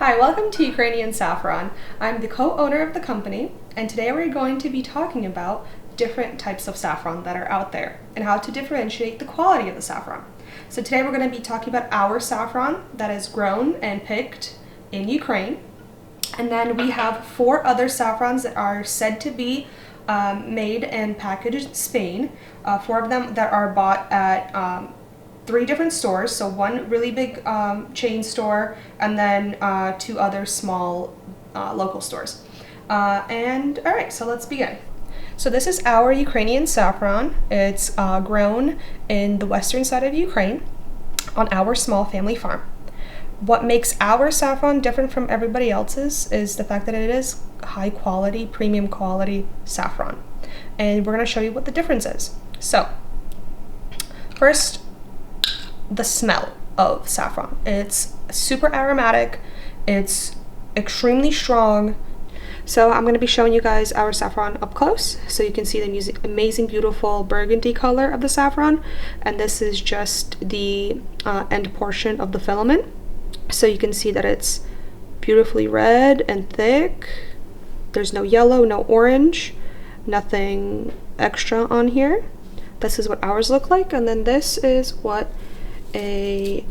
Hi, welcome to Ukrainian Saffron. I'm the co-owner of the company, and today we're going to be talking about different types of saffron that are out there and how to differentiate the quality of the saffron. So today we're going to be talking about our saffron that is grown and picked in Ukraine. And then we have 4 other saffrons that are said to be made and packaged in Spain. 4 of them that are bought at 3 different stores, so one really big chain store and then 2 other small local stores. And all right, so let's begin. So this is our Ukrainian saffron. It's grown in the western side of Ukraine on our small family farm. What makes our saffron different from everybody else's is the fact that it is high quality, premium quality saffron. And we're going to show you what the difference is. So first, the smell of saffron. It's super aromatic, it's extremely strong. So I'm going to be showing you guys our saffron up close so you can see the amazing beautiful burgundy color of the saffron, and this is just the end portion of the filament, so you can see that it's beautifully red and thick. There's no yellow, no orange, nothing extra on here. This is what ours look like, and then this is what a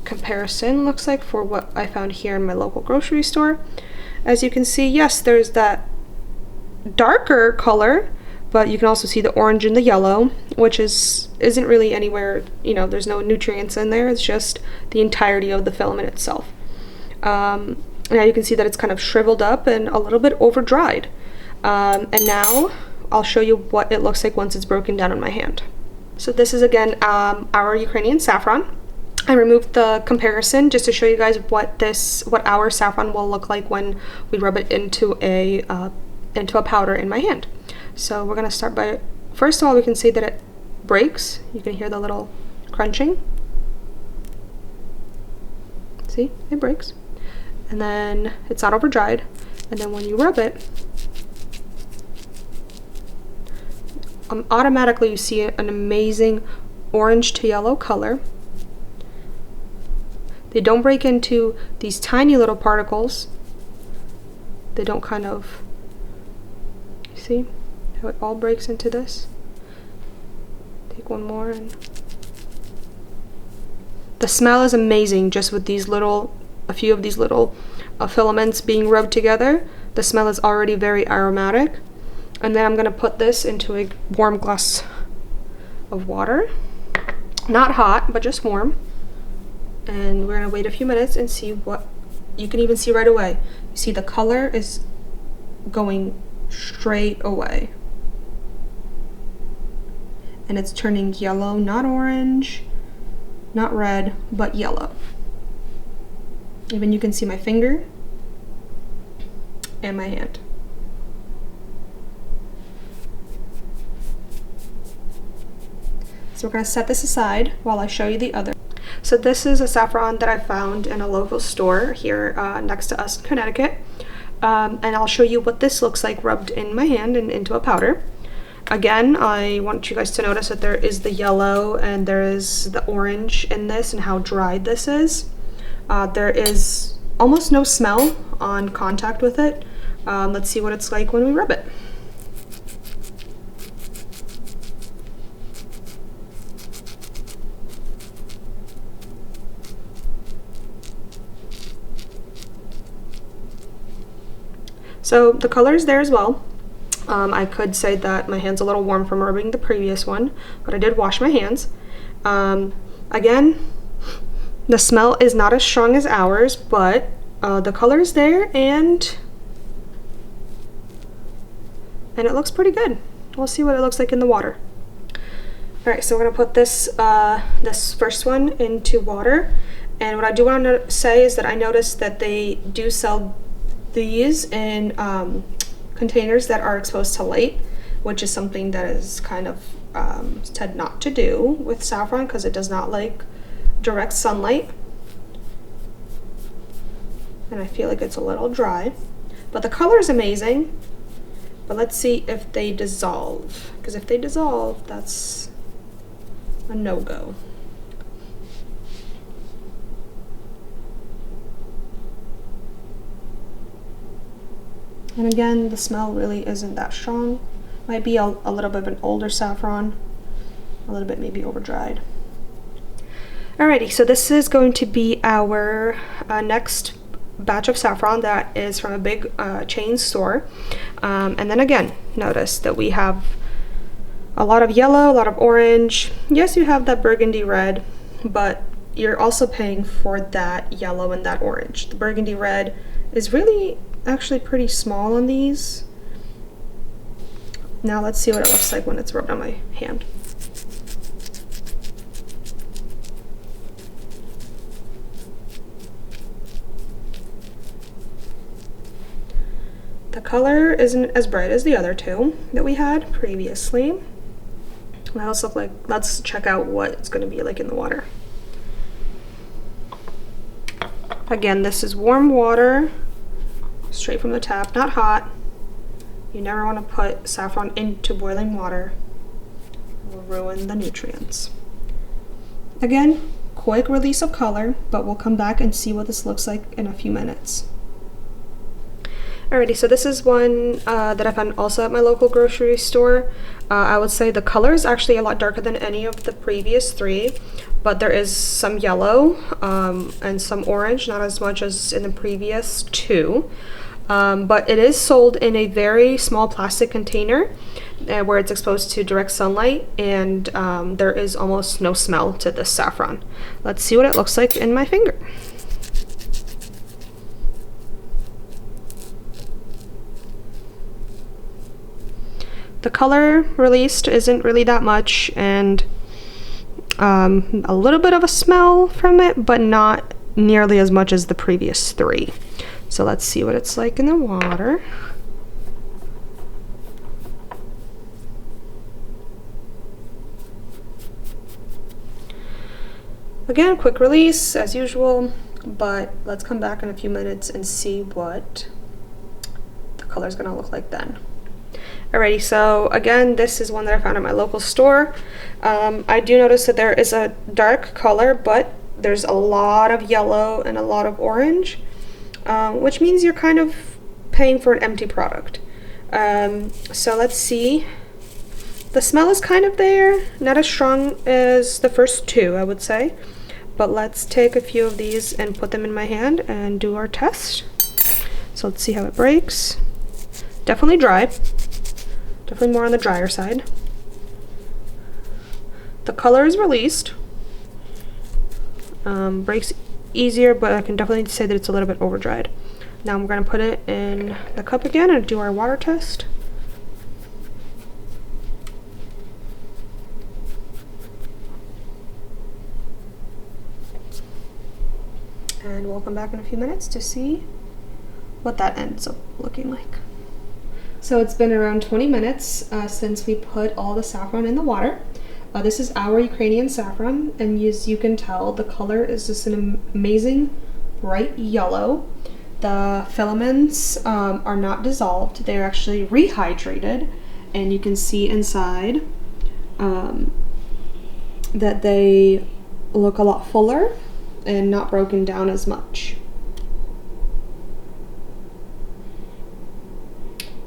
comparison looks like for what I found here in my local grocery store. As you can see, yes, there's that darker color, but you can also see the orange and the yellow, which isn't really anywhere, you know, there's no nutrients in there. It's just the entirety of the filament itself. Now you can see that it's kind of shriveled up and a little bit over dried. And now I'll show you what it looks like once it's broken down in my hand. So this is again our Ukrainian saffron. I removed the comparison just to show you guys what our saffron will look like when we rub it into a powder in my hand. So we're gonna start by, first of all, we can see that it breaks. You can hear the little crunching. See, it breaks. And then it's not over dried. And then when you rub it, automatically you see an amazing orange to yellow color. They don't break into these tiny little particles. They don't kind of, see how it all breaks into this? Take one more, and the smell is amazing just with these little, a few of these little filaments being rubbed together. The smell is already very aromatic. And then I'm gonna put this into a warm glass of water. Not hot, but just warm. And we're gonna wait a few minutes and see what, you can even see right away. You see the color is going straight away. And it's turning yellow, not orange, not red, but yellow. Even you can see my finger and my hand. So we're going to set this aside while I show you the other. So this is a saffron that I found in a local store here next to us in Connecticut. And I'll show you what this looks like rubbed in my hand and into a powder. Again, I want you guys to notice that there is the yellow and there is the orange in this and how dried this is. There is almost no smell on contact with it. Let's see what it's like when we rub it. So the color is there as well. I could say that my hand's a little warm from rubbing the previous one, but I did wash my hands. Again, the smell is not as strong as ours, but the color is there, and it looks pretty good. We'll see what it looks like in the water. All right, so we're gonna put this this first one into water, and what I do want to say is that I noticed that they do sell these in containers that are exposed to light, which is something that is kind of said not to do with saffron because it does not like direct sunlight. And I feel like it's a little dry, but the color is amazing. But let's see if they dissolve, because if they dissolve, that's a no-go. And again, the smell really isn't that strong. Might be a little bit of an older saffron, a little bit maybe over dried. Alrighty, so this is going to be our next batch of saffron that is from a big chain store. And then again, notice that we have a lot of yellow, a lot of orange. Yes, you have that burgundy red, but you're also paying for that yellow and that orange. The burgundy red is really actually pretty small on these. Now let's see what it looks like when it's rubbed on my hand. The color isn't as bright as the other two that we had previously. Now let's check out what it's going to be like in the water. Again, this is warm water, straight from the tap, not hot. You never want to put saffron into boiling water. It will ruin the nutrients. Again, quick release of color, but we'll come back and see what this looks like in a few minutes. Alrighty, so this is one that I found also at my local grocery store. I would say the color is actually a lot darker than any of the previous three, but there is some yellow and some orange, not as much as in the previous two. But it is sold in a very small plastic container where it's exposed to direct sunlight, and there is almost no smell to this saffron. Let's see what it looks like in my finger. The color released isn't really that much, and a little bit of a smell from it, but not nearly as much as the previous three. So let's see what it's like in the water. Again, quick release as usual, but let's come back in a few minutes and see what the color is going to look like then. Alrighty, so again, this is one that I found at my local store. I do notice that there is a dark color, but there's a lot of yellow and a lot of orange, which means you're kind of paying for an empty product. So let's see. The smell is kind of there, not as strong as the first two, I would say. But let's take a few of these and put them in my hand and do our test. So let's see how it breaks. Definitely dry. Definitely more on the drier side. The color is released. Breaks easier, but I can definitely say that it's a little bit over dried. Now I'm going to put it in the cup again and do our water test. And we'll come back in a few minutes to see what that ends up looking like. So it's been around 20 minutes since we put all the saffron in the water. This is our Ukrainian saffron, and as you can tell, the color is just an amazing bright yellow. The filaments are not dissolved, they're actually rehydrated, and you can see inside that they look a lot fuller and not broken down as much.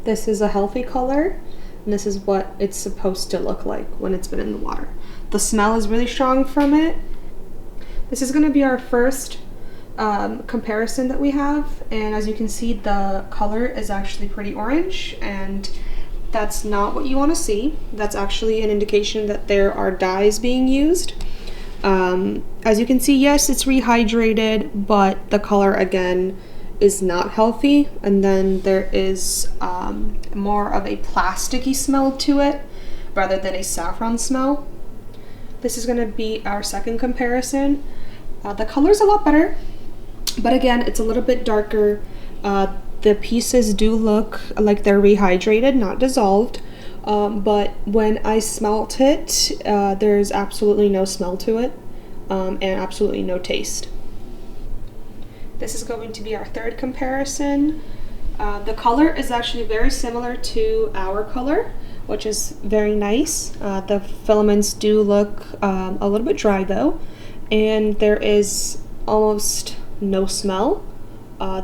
This is a healthy color, and this is what it's supposed to look like when it's been in the water. The smell is really strong from it. This is going to be our first comparison that we have, and as you can see, the color is actually pretty orange, and that's not what you want to see. That's actually an indication that there are dyes being used. As you can see, yes, it's rehydrated, but the color again is not healthy, and then there is more of a plasticky smell to it rather than a saffron smell. This is going to be our second comparison. The color's a lot better, but again, it's a little bit darker. The pieces do look like they're rehydrated, not dissolved, but when I smelt it, there's absolutely no smell to it, and absolutely no taste. This is going to be our third comparison. The color is actually very similar to our color, which is very nice. The filaments do look a little bit dry though, and there is almost no smell.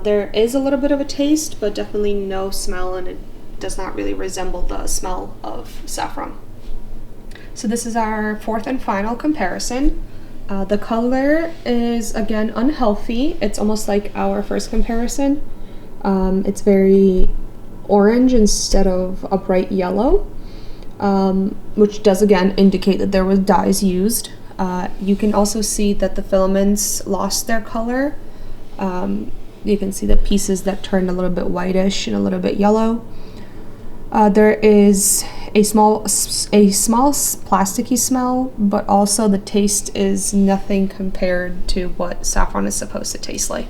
There is a little bit of a taste, but definitely no smell, and it does not really resemble the smell of saffron. So this is our fourth and final comparison. The color is, again, unhealthy. It's almost like our first comparison. It's very orange instead of a bright yellow, which does, again, indicate that there was dyes used. You can also see that the filaments lost their color. You can see the pieces that turned a little bit whitish and a little bit yellow. There is a small plasticky smell, but also the taste is nothing compared to what saffron is supposed to taste like.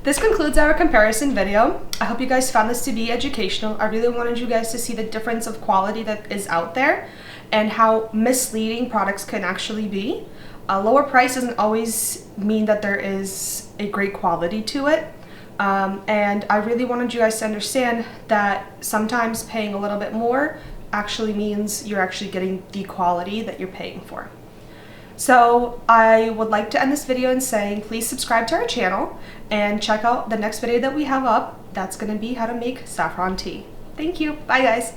This concludes our comparison video. I hope you guys found this to be educational. I really wanted you guys to see the difference of quality that is out there and how misleading products can actually be. A lower price doesn't always mean that there is a great quality to it. And I really wanted you guys to understand that sometimes paying a little bit more actually means you're actually getting the quality that you're paying for. So I would like to end this video in saying please subscribe to our channel and check out the next video that we have up. That's going to be how to make saffron tea. Thank you. Bye guys.